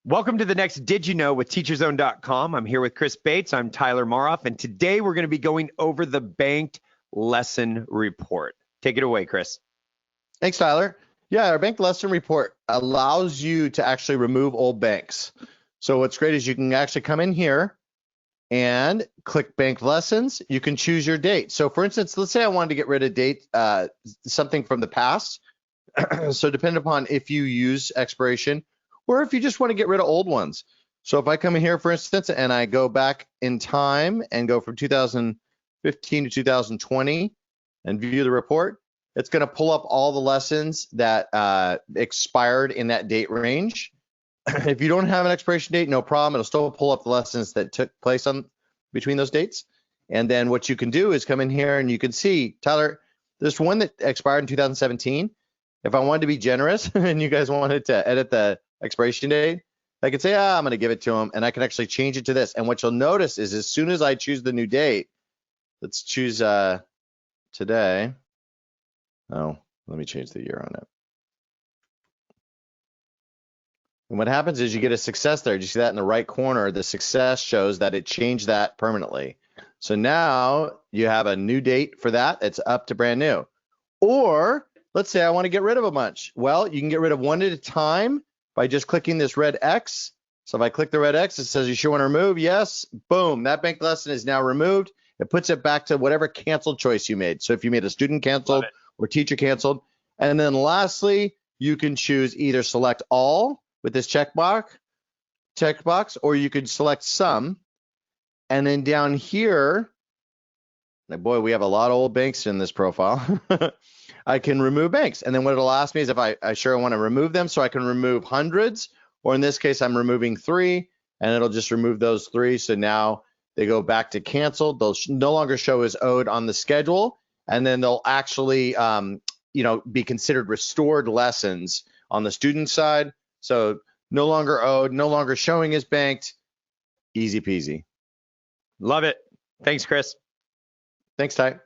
Welcome to the next Did You Know with TeacherZone.com. I'm here with Chris Bates. I'm Tyler Maroff, and today we're going to be going over the banked lesson report. Take it away, Chris. Thanks, Tyler. Yeah, our banked lesson report allows you to actually remove old banks. So what's great is you can actually come in here and click banked lessons. You can choose your date. So for instance, let's say I wanted to get rid of date, something from the past. So depending upon if you use expiration or if you just want to get rid of old ones. So if I come in here, for instance, and I go back in time and go from 2015 to 2020 and view the report, it's going to pull up all the lessons that expired in that date range. If you don't have an expiration date, no problem. It'll still pull up the lessons that took place between those dates. And then what you can do is come in here and you can see, Tyler, there's one that expired in 2017. If I wanted to be generous and you guys wanted to edit the expiration date, I could say, I'm going to give it to them, and I can actually change it to this. And what you'll notice is as soon as I choose the new date, let's choose today. Oh, let me change the year on it. And what happens is you get a success there. Did you see that in the right corner? The success shows that it changed that permanently. So now you have a new date for that. It's up to brand new. Or let's say I want to get rid of a bunch. Well, you can get rid of one at a time by just clicking this red X. So if I click the red X, it says you sure want to remove. Yes. Boom. That banked lesson is now removed. It puts it back to whatever canceled choice you made. So if you made a student canceled or teacher canceled. And then lastly, you can choose either select all with this checkbox, or you could select some. And then down here, boy, we have a lot of old banks in this profile. I can remove banks. And then what it'll ask me is if I sure want to remove them. So I can remove hundreds, or in this case, I'm removing 3, and it'll just remove those 3. So now they go back to canceled. They'll no longer show as owed on the schedule. And then they'll actually, be considered restored lessons on the student side. So no longer owed, no longer showing as banked. Easy peasy. Love it. Thanks, Chris. Thanks, Ty.